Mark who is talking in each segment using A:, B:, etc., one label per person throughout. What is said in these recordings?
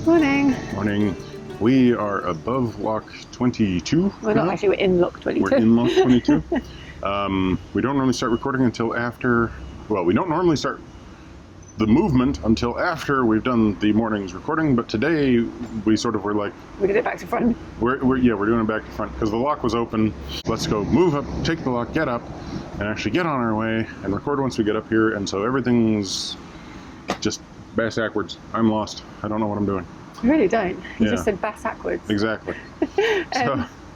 A: Morning.
B: Morning. We are above lock 22.
A: We're not actually, we're in lock 22.
B: We're in lock 22. We don't normally start recording until after, well, we don't normally start the movement until after we've done the morning's recording, but today we sort of were like...
A: We did it back to front.
B: We're doing it back to front because the lock was open. Let's go move up, take the lock, get up, and actually get on our way and record once we get up here. And so everything's just bass backwards. I'm lost. I don't know what I'm doing.
A: You really don't. You
B: Yeah.
A: just said bass backwards.
B: Exactly.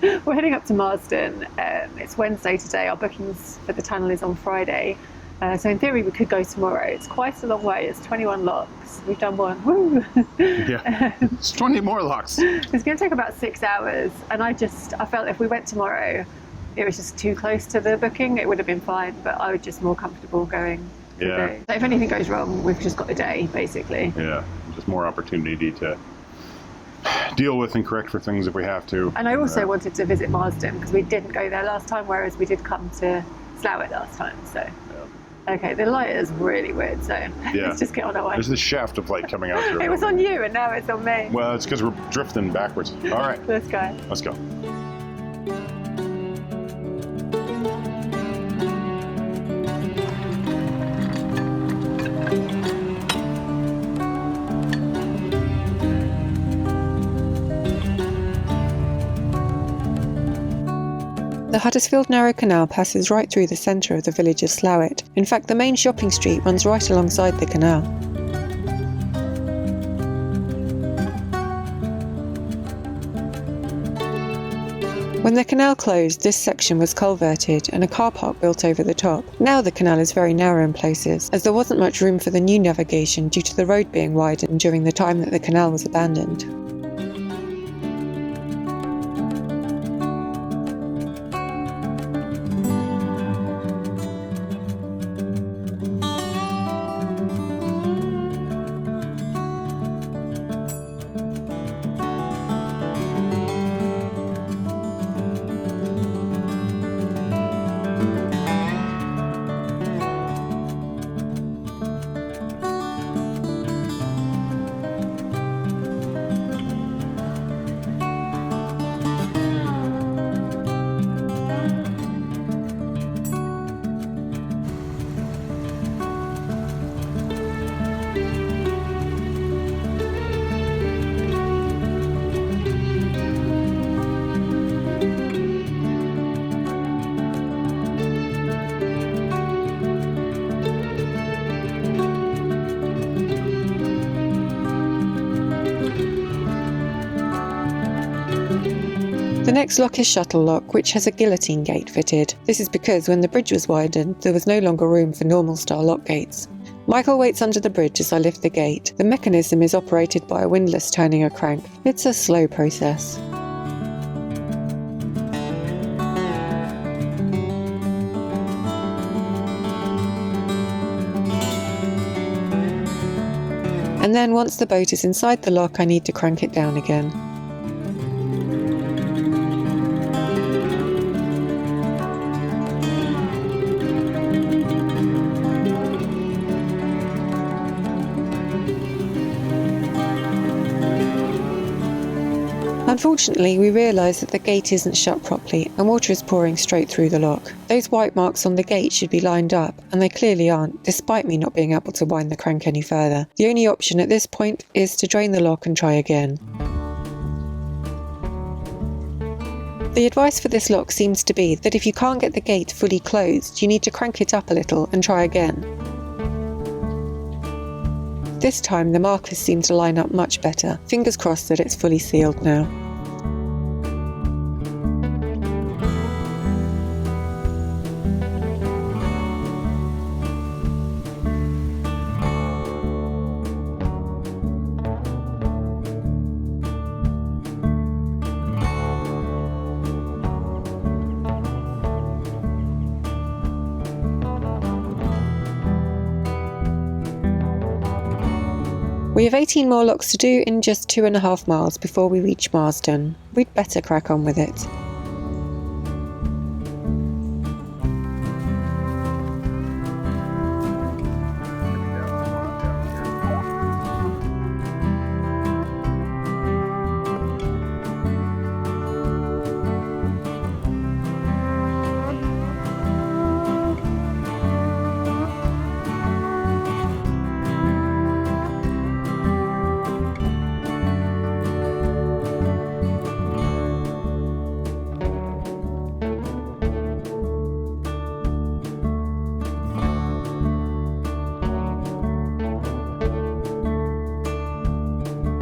A: We're heading up to Marsden. It's Wednesday today. Our bookings for the tunnel is on Friday. So in theory we could go tomorrow. It's quite a long way. It's 21 locks. We've done one. Woo!
B: Yeah. It's 20 more locks.
A: It's going to take about 6 hours. And I felt if we went tomorrow, it was just too close to the booking. It would have been fine, but I was just more comfortable going today. So if anything goes wrong, we've just got a day, basically.
B: Yeah. Just more opportunity to deal with and correct for things if we have to.
A: And I also wanted to visit Marsden because we didn't go there last time, whereas we did come to Slaithwaite last time. So, okay, the light is really weird, so let's just get on our way.
B: There's this shaft of light coming out through.
A: It was on you, and now it's on me.
B: Well, it's because we're drifting backwards. All right.
A: Let's go.
B: Let's go.
C: The Huddersfield Narrow Canal passes right through the centre of the village of Slaithwaite. In fact, the main shopping street runs right alongside the canal. When the canal closed, this section was culverted and a car park built over the top. Now the canal is very narrow in places, as there wasn't much room for the new navigation due to the road being widened during the time that the canal was abandoned. The next lock is Shuttle Lock, which has a guillotine gate fitted. This is because when the bridge was widened, there was no longer room for normal style lock gates. Michael waits under the bridge as I lift the gate. The mechanism is operated by a windlass turning a crank. It's a slow process. And then once the boat is inside the lock, I need to crank it down again. Unfortunately, we realise that the gate isn't shut properly and water is pouring straight through the lock. Those white marks on the gate should be lined up, and they clearly aren't, despite me not being able to wind the crank any further. The only option at this point is to drain the lock and try again. The advice for this lock seems to be that if you can't get the gate fully closed, you need to crank it up a little and try again. This time the markers seem to line up much better. Fingers crossed that it's fully sealed now. We have 18 more locks to do in just 2.5 miles before we reach Marsden. We'd better crack on with it.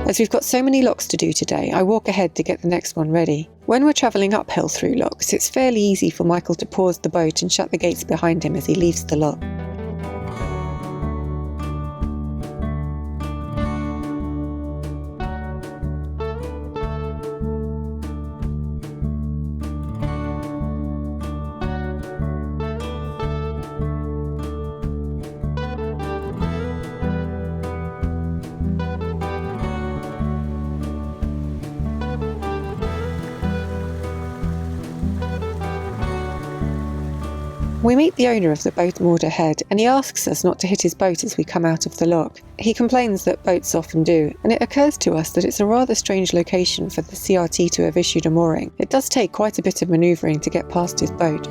C: As we've got so many locks to do today, I walk ahead to get the next one ready. When we're travelling uphill through locks, it's fairly easy for Michael to pause the boat and shut the gates behind him as he leaves the lock. We meet the owner of the boat moored ahead, and he asks us not to hit his boat as we come out of the lock. He complains that boats often do, and it occurs to us that it's a rather strange location for the CRT to have issued a mooring. It does take quite a bit of manoeuvring to get past his boat.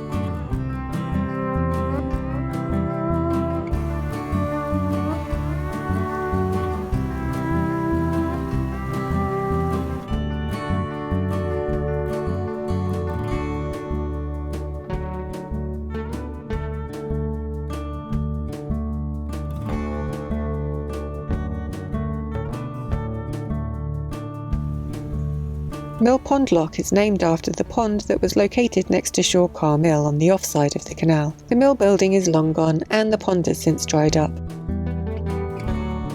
C: Mill Pond Lock is named after the pond that was located next to Shore Car Mill on the offside of the canal. The mill building is long gone and the pond has since dried up.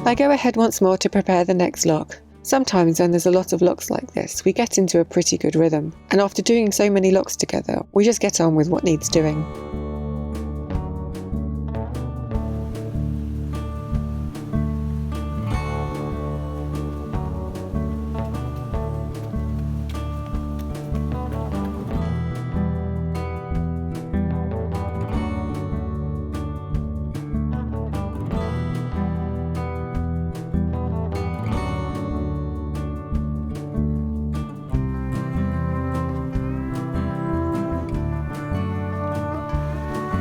C: I go ahead once more to prepare the next lock. Sometimes when there's a lot of locks like this, we get into a pretty good rhythm, and after doing so many locks together, we just get on with what needs doing.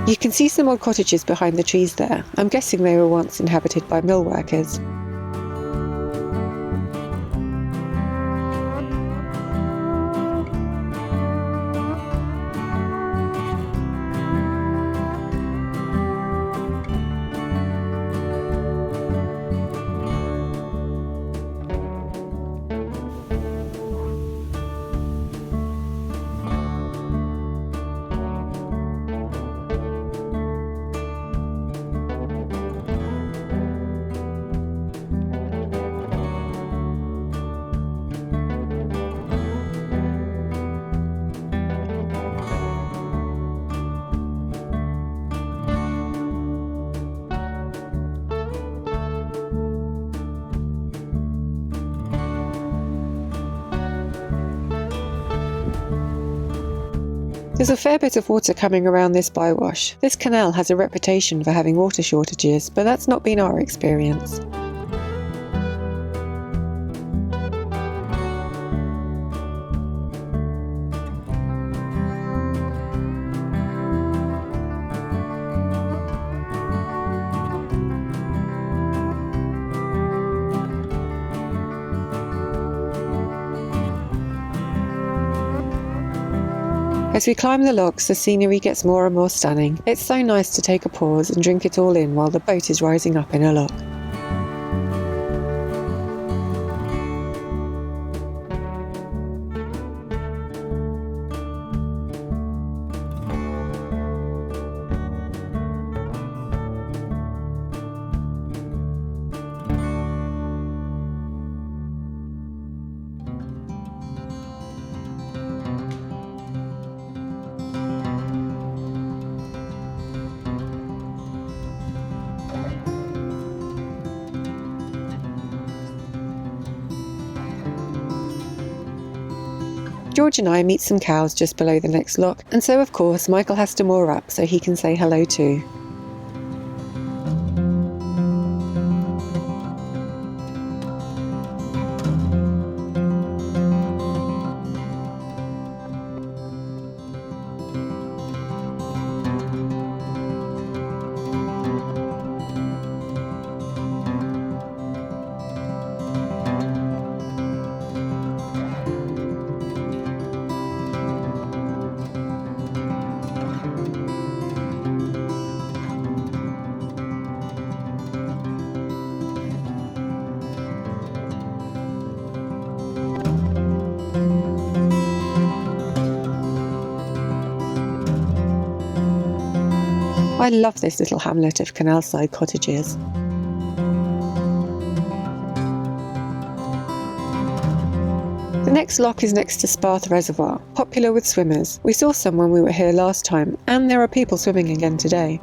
C: You can see some old cottages behind the trees there. I'm guessing they were once inhabited by mill workers. There's a fair bit of water coming around this bywash. This canal has a reputation for having water shortages, but that's not been our experience. As we climb the logs, the scenery gets more and more stunning. It's so nice to take a pause and drink it all in while the boat is rising up in a lock. George and I meet some cows just below the next lock, and so of course Michael has to moor up so he can say hello too. I love this little hamlet of canal-side cottages. The next lock is next to Sparth Reservoir, popular with swimmers. We saw some when we were here last time, and there are people swimming again today.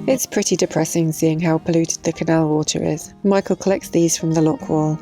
C: It's pretty depressing seeing how polluted the canal water is. Michael collects these from the lock wall.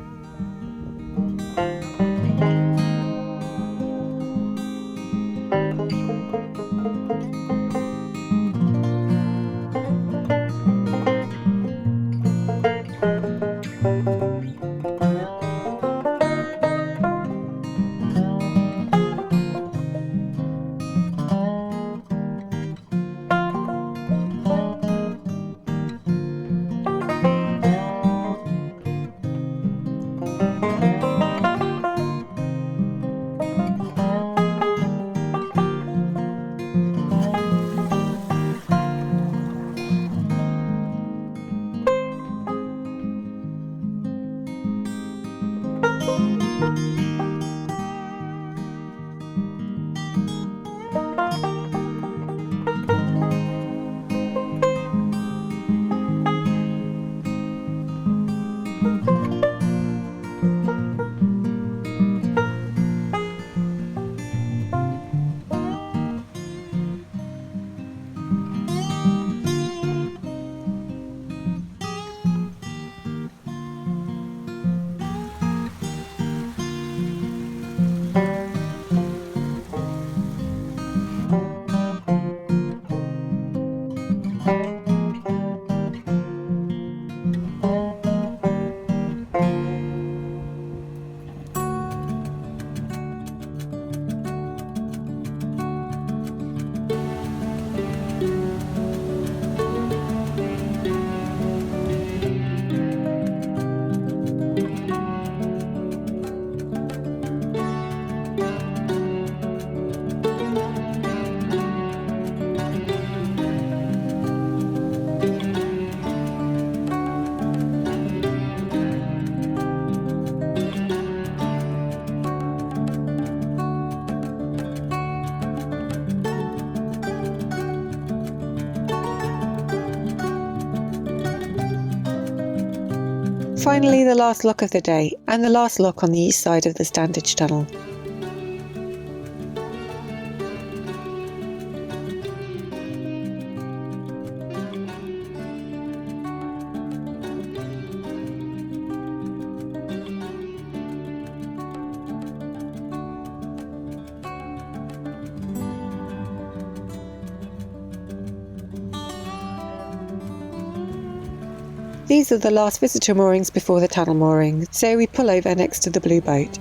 C: finally the last lock of the day, and the last lock on the east side of the Standedge tunnel. These are the last visitor moorings before the tunnel moorings, so we pull over next to the blue boat.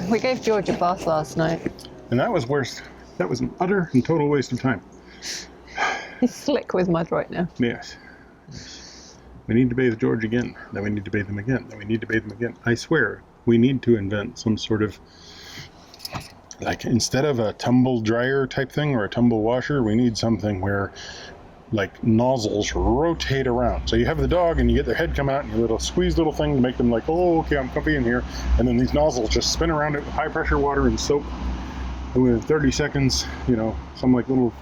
C: We gave George a bath last night.
B: And that was worse. That was an utter and total waste of time.
C: He's slick with mud right now.
B: Yes. We need to bathe George again. Then we need to bathe him again. Then we need to bathe him again. I swear, we need to invent some sort of, like, instead of a tumble dryer type thing or a tumble washer, we need something where, like, nozzles rotate around. So you have the dog and you get their head come out and your little squeeze little thing to make them like, oh, okay, I'm comfy in here. And then these nozzles just spin around it with high pressure water and soap. And within 30 seconds, you know, some like little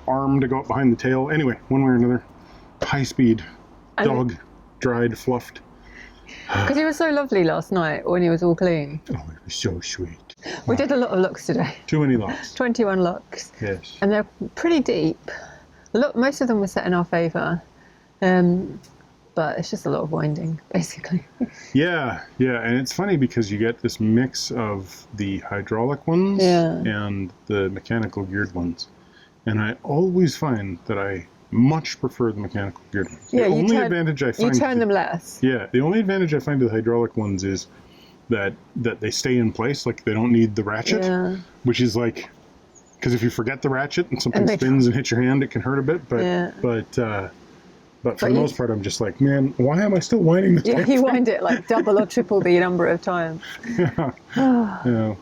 B: arm to go up behind the tail. Anyway, one way or another, high speed dog, dried, fluffed.
C: Because he was so lovely last night when he was all clean.
B: Oh, it was so sweet.
C: We did a lot of locks today.
B: Too many locks.
C: 21 locks.
B: Yes.
C: And they're pretty deep. Look, most of them were set in our favour. But it's just a lot of winding, basically.
B: Yeah. And it's funny because you get this mix of the hydraulic ones and the mechanical geared ones. And I always find that I much prefer the mechanical geared ones.
C: Yeah,
B: the only advantage I find...
C: You turn them less.
B: Yeah, the only advantage I find to the hydraulic ones is that they stay in place, like they don't need the ratchet, which is like... Because if you forget the ratchet and something spins and hits your hand, it can hurt a bit, but for the most part, I'm just like, man, why am I still winding the
C: Yeah, you wind it like double or triple the number of times. Yeah,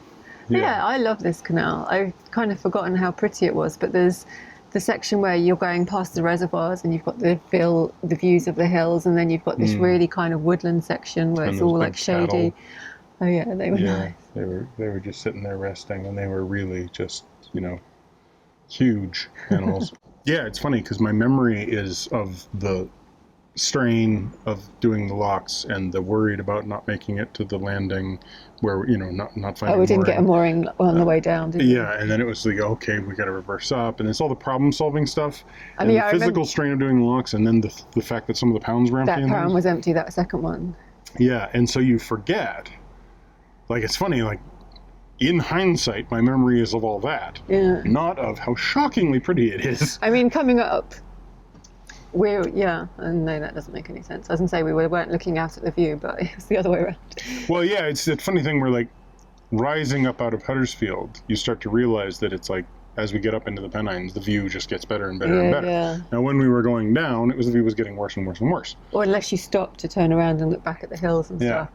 C: I love this canal. I've kind of forgotten how pretty it was, but there's the section where you're going past the reservoirs and you've got the views of the hills, and then you've got this really kind of woodland section where it's all like shady. Oh yeah, they were nice.
B: They were just sitting there resting, and they were really just, you know, huge animals. Yeah, it's funny because my memory is of the strain of doing the locks and the worried about not making it to the landing where, you know, not finding
C: we didn't get a mooring on the way down, did we?
B: Yeah, and then it was like, okay, we got to reverse up, and it's all the problem solving stuff and
C: the
B: physical strain of doing the locks, and then the fact that some of the pounds were empty.
C: That pound was empty, that second one.
B: Yeah, and so you forget. Like, it's funny, like, in hindsight, my memory is of all that, not of how shockingly pretty it is.
C: I mean, coming up, no, that doesn't make any sense. I was going to say we weren't looking out at the view, but it's the other way around.
B: Well, yeah, it's that funny thing where, like, rising up out of Huddersfield, you start to realize that it's like, as we get up into the Pennines, the view just gets better and better and better. Yeah. Now, when we were going down, the view was getting worse and worse and worse.
C: Or unless you stop to turn around and look back at the hills and stuff.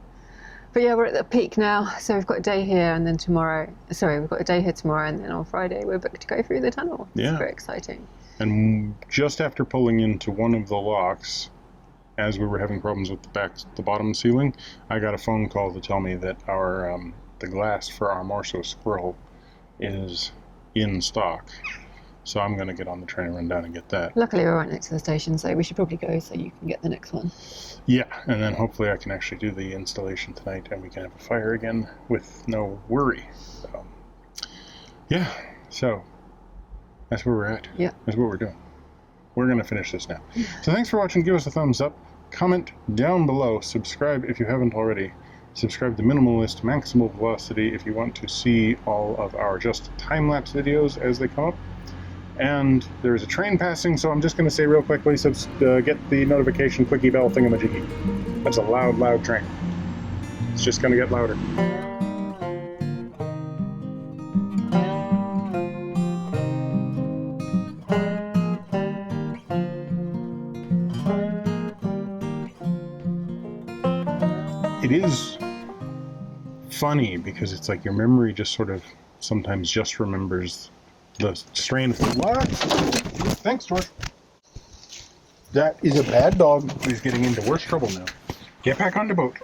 C: But yeah, we're at the peak now, so we've got a day here and then tomorrow. Sorry, we've got a day here tomorrow, and then on Friday we're booked to go through the tunnel. Yeah. It's very exciting.
B: And just after pulling into one of the locks, as we were having problems with the bottom ceiling, I got a phone call to tell me that our the glass for our Morso squirrel is in stock. So I'm going to get on the train and run down and get that.
C: Luckily, we're right next to the station, so we should probably go so you can get the next one.
B: Yeah, and then hopefully I can actually do the installation tonight and we can have a fire again with no worry. So that's where we're at.
C: Yeah.
B: That's what we're doing. We're going to finish this now. So thanks for watching. Give us a thumbs up. Comment down below. Subscribe if you haven't already. Subscribe to Minimalist Maximum Velocity if you want to see all of our just time-lapse videos as they come up. And there's a train passing, so I'm just going to say real quickly, get the notification quickie bell thingamajiggy. That's a loud, loud train. It's just going to get louder. It is funny because it's like your memory just sort of sometimes just remembers the strain of the what? Thanks, George. That is a bad dog who's getting into worse trouble now. Get back on the boat.